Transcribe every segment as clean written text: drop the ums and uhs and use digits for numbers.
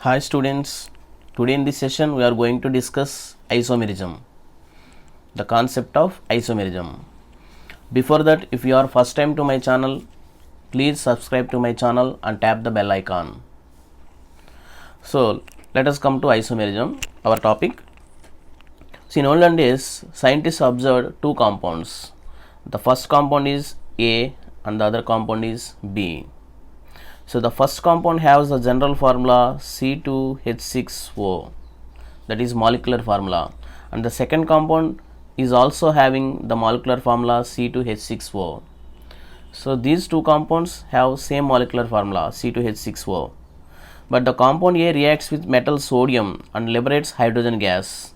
Hi students, today in this session we are going to discuss isomerism, the concept of isomerism. Before that, if you are first time to my channel, please subscribe to my channel and tap the bell icon. So let us come to isomerism, our topic. See, in olden days, scientists observed two compounds. The first compound is A and the other compound is B. So the first compound has the general formula C2H6O, that is molecular formula, and the second compound is also having the molecular formula C2H6O. So these two compounds have same molecular formula C2H6O, but the compound A reacts with metal sodium and liberates hydrogen gas.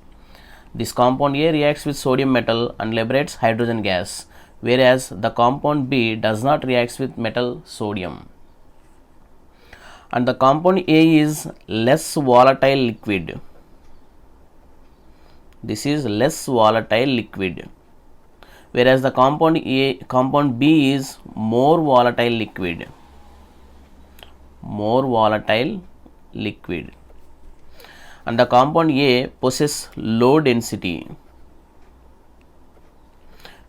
This compound A reacts with sodium metal and liberates hydrogen gas, whereas the compound B does not react with metal sodium. And the compound A is less volatile liquid. This is less volatile liquid, whereas the compound B is more volatile liquid. More volatile liquid. And the compound A possesses low density,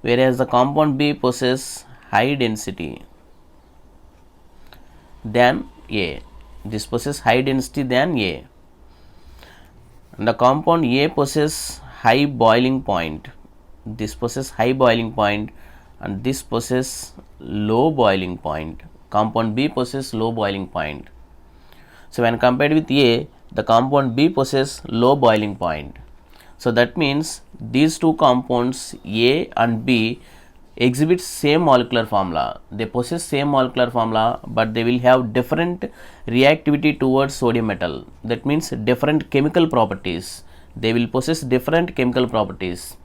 whereas the compound B possesses high density than A. This possesses high density than A. And the compound A possesses high boiling point. This possesses high boiling point and this possesses low boiling point. Compound B possesses low boiling point. So when compared with A, the compound B possesses low boiling point. So that means these two compounds A and B exhibit same molecular formula. They possess same molecular formula, but they will have different reactivity towards sodium metal. That means different chemical properties. They will possess different chemical properties,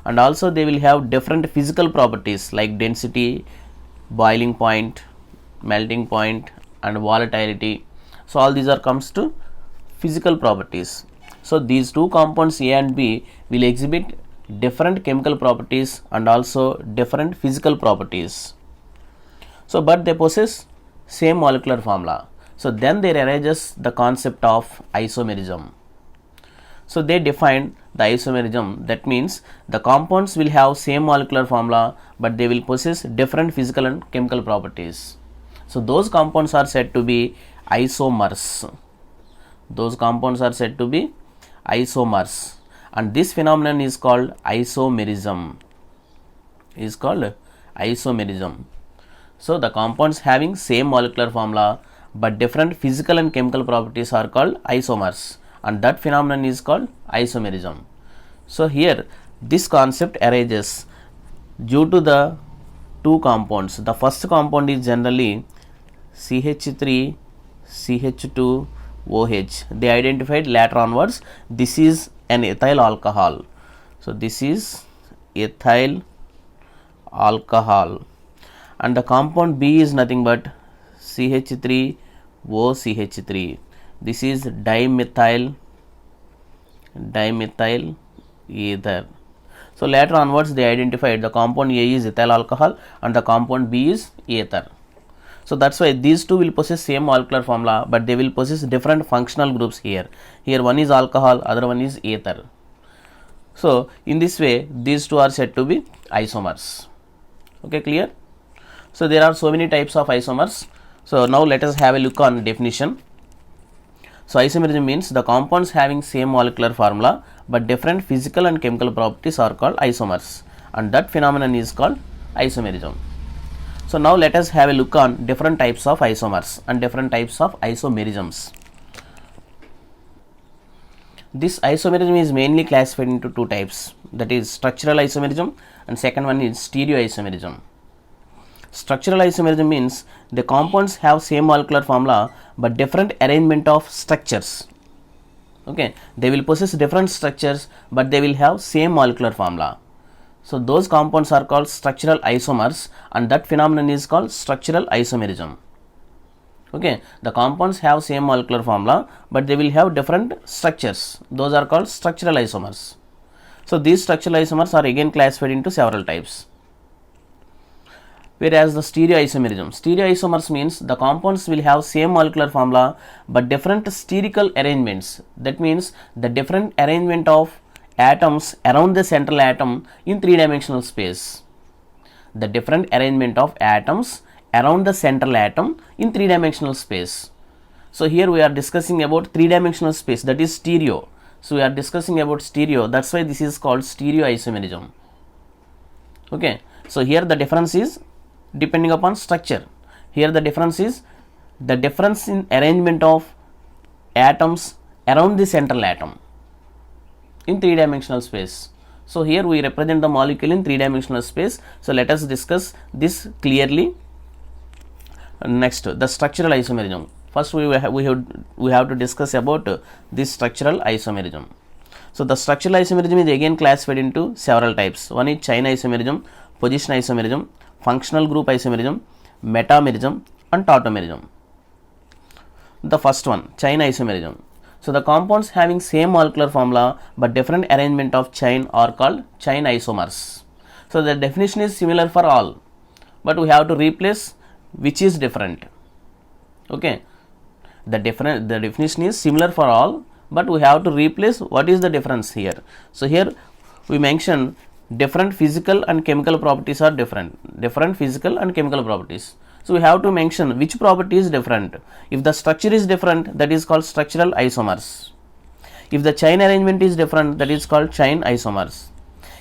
and also they will have different physical properties like density, boiling point, melting point, and volatility. So all these are comes to physical properties. So these two compounds A and B will exhibit different chemical properties and also different physical properties. So but they possess same molecular formula. So then there arises the concept of isomerism. So they defined the isomerism, that means the compounds will have same molecular formula but they will possess different physical and chemical properties. So those compounds are said to be isomers. Those compounds are said to be isomers, and this phenomenon is called isomerism. So the compounds having same molecular formula but different physical and chemical properties are called isomers, and that phenomenon is called isomerism. So here this concept arises due to the two compounds. The first compound is generally CH3 CH2 OH. They identified later onwards this is an ethyl alcohol. So this is ethyl alcohol, and the compound B is nothing but CH3 OCH3. This is dimethyl ether. So later onwards they identified the compound A is ethyl alcohol and the compound B is ether. So that's why these two will possess same molecular formula but they will possess different functional groups here. Here one is alcohol, other one is ether. So in this way these two are said to be isomers. Okay, clear? So there are so many types of isomers. So now let us have a look on definition. So isomerism means the compounds having same molecular formula but different physical and chemical properties are called isomers, and that phenomenon is called isomerism. So now let us have a look on different types of isomers and different types of isomerisms. This isomerism is mainly classified into two types, that is structural isomerism and second one is stereoisomerism. Structural isomerism means the compounds have same molecular formula but different arrangement of structures. Okay, they will possess different structures but they will have same molecular formula. So those compounds are called structural isomers, and that phenomenon is called structural isomerism. Okay, the compounds have same molecular formula but they will have different structures. Those are called structural isomers. So these structural isomers are again classified into several types. Whereas the stereoisomers means the compounds will have same molecular formula but different sterical arrangements. That means the different arrangement of atoms around the central atom in three-dimensional space. The different arrangement of atoms around the central atom in three-dimensional space. So here we are discussing about three-dimensional space, that is stereo. So we are discussing about stereo, that's why this is called stereoisomerism. Okay, so here the difference is depending upon structure. Here the difference is the difference in arrangement of atoms around the central atom in three-dimensional space. So here we represent the molecule in three-dimensional space. So let us discuss this clearly. Next, the structural isomerism. First we have to discuss about this structural isomerism. So the structural isomerism is again classified into several types. One is chain isomerism, position isomerism, functional group isomerism, metamerism and tautomerism. The first one, chain isomerism. So the compounds having same molecular formula but different arrangement of chain are called chain isomers. So the definition is similar for all, but we have to replace which is different. Okay, the definition is similar for all, but we have to replace what is the difference here. So here we mention different physical and chemical properties are different physical and chemical properties. So we have to mention which property is different. If the structure is different, that is called structural isomers. If the chain arrangement is different, that is called chain isomers.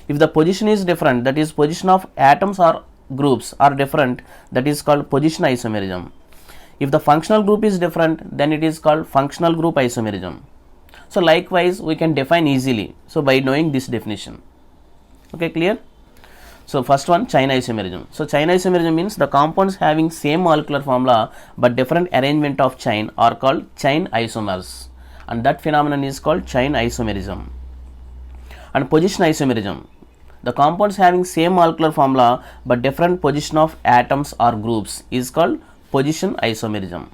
If the position is different, that is position of atoms or groups are different, that is called position isomerism. If the functional group is different, then it is called functional group isomerism. So likewise we can define easily, so by knowing this definition. Okay, clear? So first one, chain isomerism. So chain isomerism means the compounds having same molecular formula but different arrangement of chain are called chain isomers, and that phenomenon is called chain isomerism. And position isomerism, the compounds having same molecular formula but different position of atoms or groups is called position isomerism.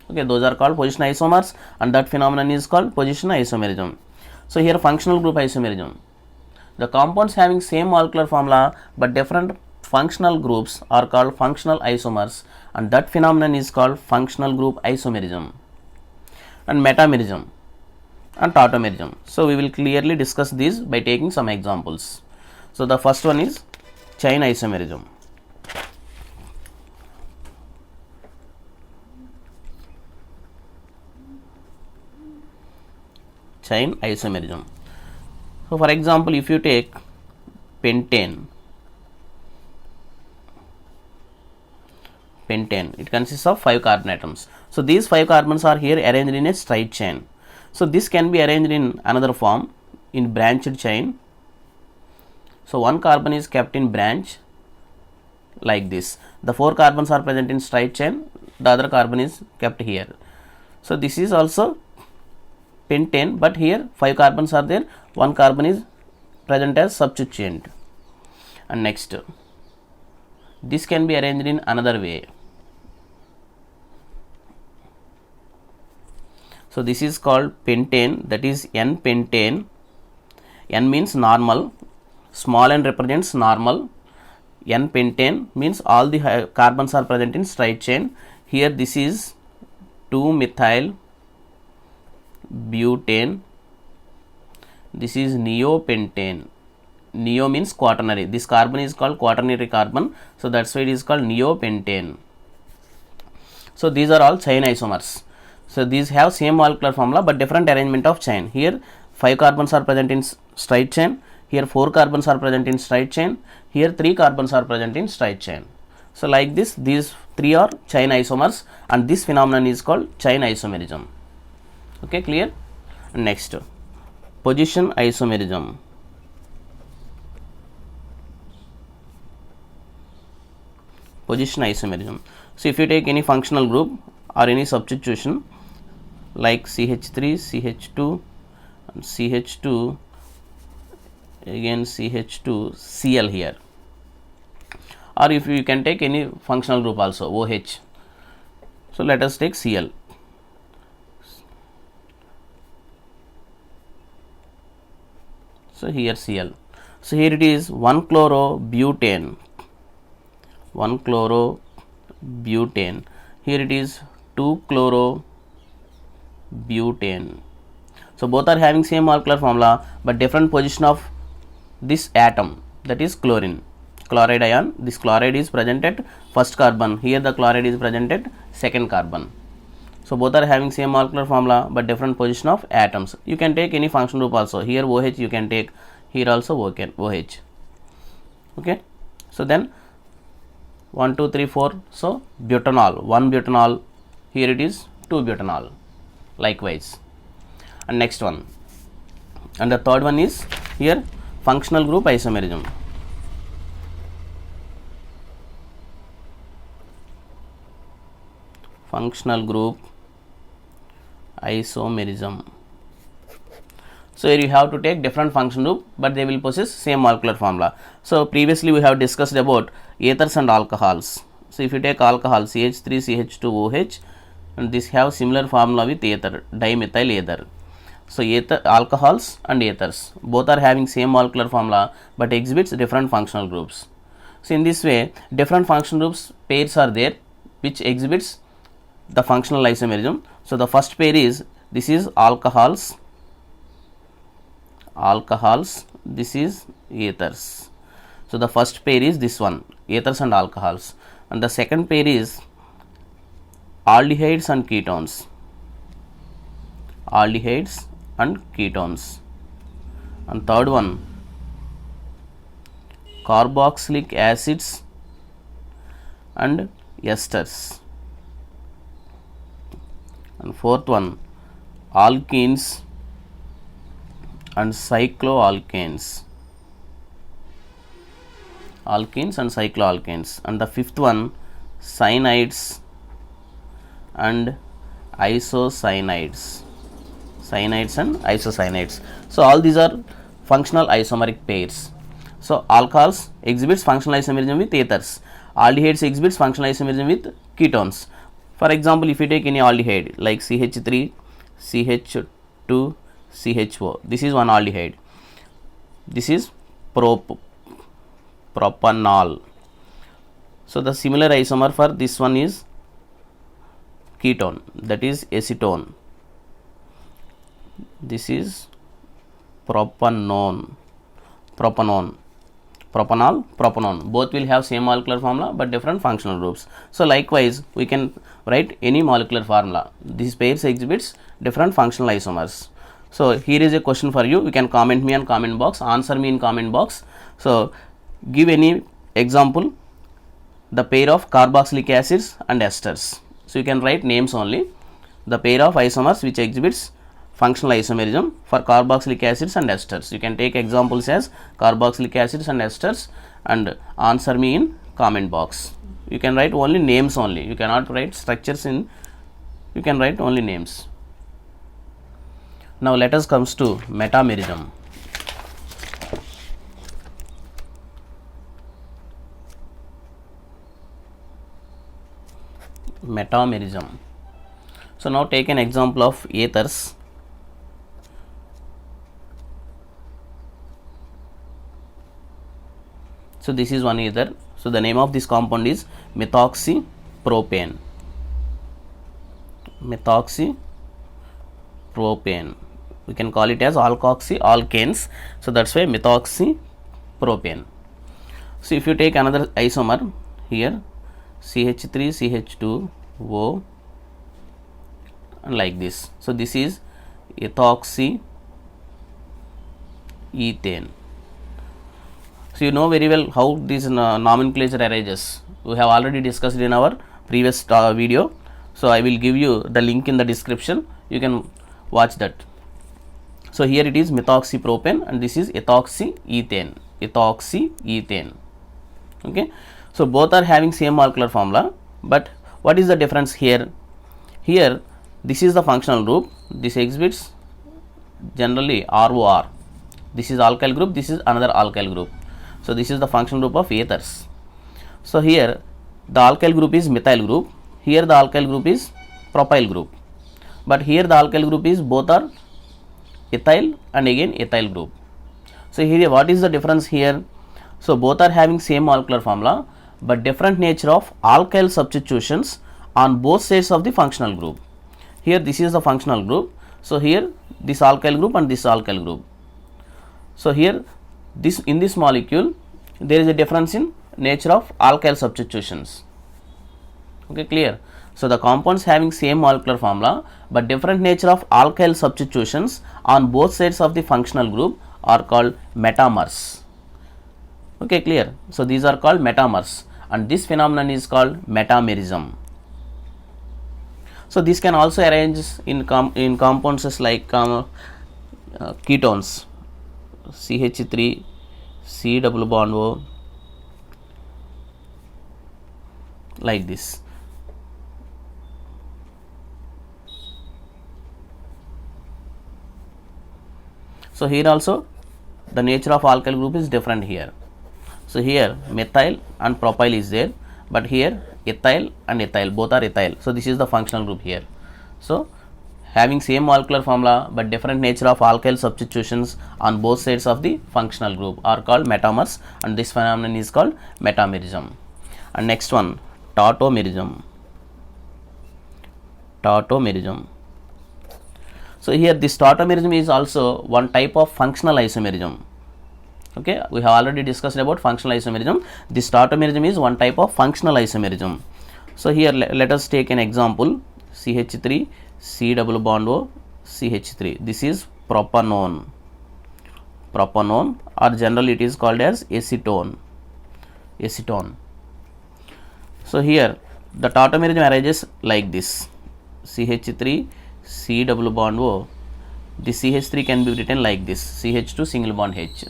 Okay, those are called position isomers, and that phenomenon is called position isomerism. So here functional group isomerism, the compounds having same molecular formula but different functional groups are called functional isomers, and that phenomenon is called functional group isomerism. And metamerism and tautomerism. So we will clearly discuss these by taking some examples. So the first one is chain isomerism. Chain isomerism. So for example, if you take pentane, it consists of 5 carbon atoms. So these 5 carbons are here arranged in a straight chain. So this can be arranged in another form, in branched chain. So one carbon is kept in branch like this. The 4 carbons are present in straight chain, the other carbon is kept here. So this is also pentane, but here 5 carbons are there, 1 carbon is present as substituent. And next, this can be arranged in another way. So this is called pentane, that is N-pentane. N means normal, small n represents normal. N-pentane means all the carbons are present in straight chain. Here this is 2-methyl butane. This is neopentane. Neo means quaternary. This carbon is called quaternary carbon, so that's why it is called neopentane. So these are all chain isomers. So these have same molecular formula but different arrangement of chain. Here 5 carbons are present in straight chain, here 4 carbons are present in straight chain, here 3 carbons are present in straight chain. So like this, these 3 are chain isomers, and this phenomenon is called chain isomerism. Okay, clear? Next, position isomerism. Position isomerism. So if you take any functional group or any substitution like CH3, CH2 and CH2, again CH2, Cl here, or if you can take any functional group also, OH. So let us take Cl. So here Cl. So here it is 1-chlorobutane. 1 chlorobutane. Here it is 2 chlorobutane. So both are having same molecular formula but different position of this atom, that is chlorine. Chloride ion, this chloride is present at first carbon, here the chloride is present at second carbon. So both are having same molecular formula but different position of atoms. You can take any functional group also. Here OH you can take, here also OH. Okay. So then 1 2 3 4, so butanol, 1 butanol, here it is 2 butanol likewise. And next one, and the third one is here functional group isomerism. Functional group isomerism. So here you have to take different function group but they will possess same molecular formula. So previously we have discussed about ethers and alcohols. So if you take alcohol CH3CH2OH, and this have similar formula with ether, dimethyl ether. So ether, alcohols and ethers both are having same molecular formula but exhibits different functional groups. So in this way different functional groups pairs are there which exhibits the functional isomerism. So the first pair is, this is alcohols, this is ethers. So the first pair is this one, ethers and alcohols, and the second pair is aldehydes and ketones, and third one carboxylic acids and esters, and fourth one alkenes and cycloalkanes, and the fifth one cyanides and isocyanide. So all these are functional isomeric pairs. So alcohols exhibits functional isomerism with ethers, aldehydes exhibits functional isomerism with ketones. For example, if you take any aldehyde like CH3 CH2 CHO, this is one aldehyde, this is propanol. So the similar isomer for this one is ketone, that is acetone, this is propanol, both will have same molecular formula but different functional groups. So likewise we can write any molecular formula, these pairs exhibits different functional isomers. So here is a question for you, you can comment me on comment box, answer me in comment box. So give any example, the pair of carboxylic acids and esters. So you can write names only, the pair of isomers which exhibits functional isomerism for carboxylic acids and esters. You can take examples as carboxylic acids and esters and answer me in comment box. You can write only names only, you cannot write structures in, you can write only names. Now let us comes to metamerism. So now take an example of ethers. So this is one ether. So the name of this compound is methoxypropane. We can call it as alkoxy-alkanes. So that's why methoxypropane. So if you take another isomer here, CH3 CH2O, and like this. So this is ethoxyethane. So you know very well how this nomenclature arises. We have already discussed in our previous video. So I will give you the link in the description. You can watch that. So here it is methoxypropane and this is ethoxyethane. Okay. So both are having same molecular formula, but what is the difference here? Here this is the functional group. This exhibits generally ROR. This is alkyl group. This is another alkyl group. So this is the functional group of ethers. So here the alkyl group is methyl group. Here the alkyl group is propyl group. But here the alkyl group is both are ethyl and again ethyl group. So here what is the difference here? So both are having same molecular formula, but different nature of alkyl substitutions on both sides of the functional group. Here this is the functional group. So here this alkyl group and this alkyl group. So here this in this molecule there is a difference in nature of alkyl substitutions. Okay, clear? So the compounds having same molecular formula but different nature of alkyl substitutions on both sides of the functional group are called metamers. Okay, clear? So these are called metamers, and this phenomenon is called metamerism. So this can also arise in compounds like ketones, CH3, C double bond O, like this. So here also the nature of alkyl group is different here. So here methyl and propyl is there, but here ethyl and ethyl, both are ethyl. So this is the functional group here. So having same molecular formula but different nature of alkyl substitutions on both sides of the functional group are called metamers, and this phenomenon is called metamerism. And next one, tautomerism. Tautomerism. So here this tautomerism is also one type of functional isomerism. Okay, we have already discussed about functional isomerism. This tautomerism is one type of functional isomerism. So here let us take an example, CH3, C double bond O, CH3. This is propanone. Propanone, or generally it is called as acetone. Acetone. So here the tautomerism arises like this, CH3, C double bond O. The CH3 can be written like this, CH2 single bond H.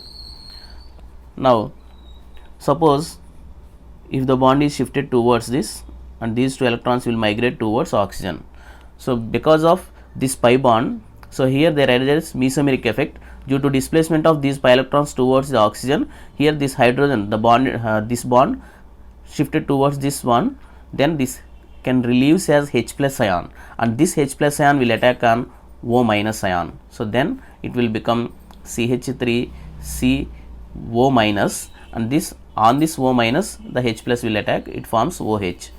Now suppose if the bond is shifted towards this and these two electrons will migrate towards oxygen. So because of this pi bond, so here there arises mesomeric effect due to displacement of these pi electrons towards the oxygen. Here this hydrogen, the bond, this bond shifted towards this one, then this can release as H plus ion, and this H plus ion will attack on O minus ion. So then it will become CH3 C O minus, and this on this O minus the H plus will attack, it forms OH,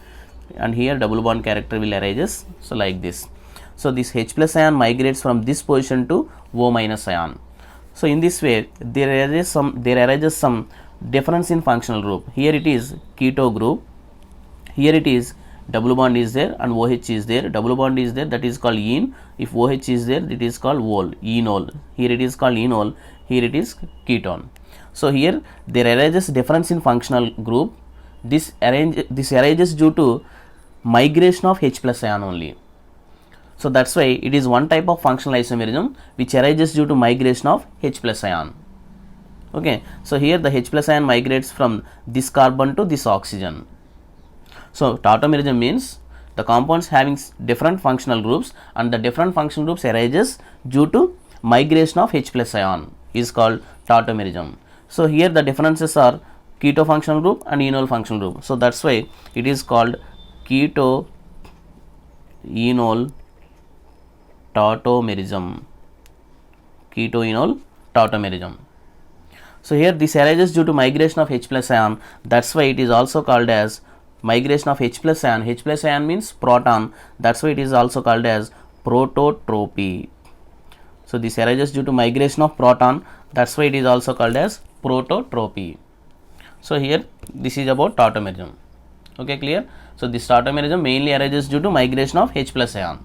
and here double bond character will arises. So like this. So this H plus ion migrates from this position to O minus ion. So in this way there arises some difference in functional group. Here it is keto group, here it is double bond is there and OH is there, double bond is there, that is called ene. If OH is there, it is called ol, enol. Here it is called enol, here it is ketone. So here there arises difference in functional group. This arises due to migration of H plus ion only. So that's why it is one type of functional isomerism which arises due to migration of H plus ion. Okay, so here the H plus ion migrates from this carbon to this oxygen. So tautomerism means the compounds having different functional groups, and the different functional groups arises due to migration of H plus ion is called tautomerism. So here the differences are keto functional group and enol functional group. So that's why it is called keto enol tautomerism. Keto enol tautomerism. So here this arises due to migration of H plus ion. That's why it is also called as migration of H plus ion. H plus ion means proton. That's why it is also called as prototropy. So this arises due to migration of proton. That's why it is also called as prototropy. So here this is about tautomerism. Okay, clear? So this tautomerism mainly arises due to migration of H plus ion,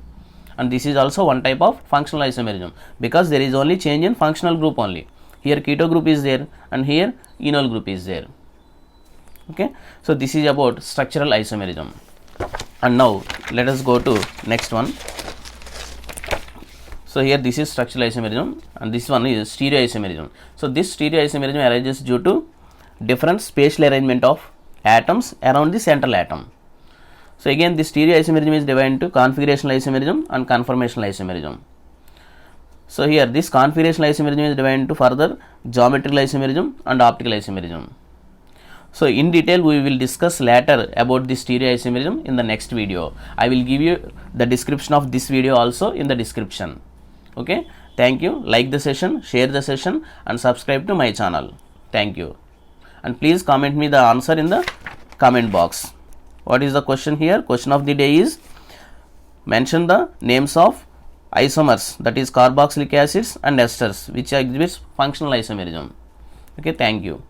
and this is also one type of functional isomerism because there is only change in functional group only. Here keto group is there and here enol group is there. Okay, so this is about structural isomerism. And now let us go to next one. So here this is structural isomerism and this one is stereoisomerism. So this stereoisomerism arises due to different spatial arrangement of atoms around the central atom. So again this stereoisomerism is divided into configurational isomerism and conformational isomerism. So here this configurational isomerism is divided into further geometrical isomerism and optical isomerism. So in detail we will discuss later about the stereoisomerism in the next video. I will give you the description of this video also in the description. Okay, thank you. Like the session, share the session and subscribe to my channel. Thank you. And please comment me the answer in the comment box. What is the question here? Question of the day is mention the names of isomers, that is carboxylic acids and esters, which exhibits functional isomerism. Okay, thank you.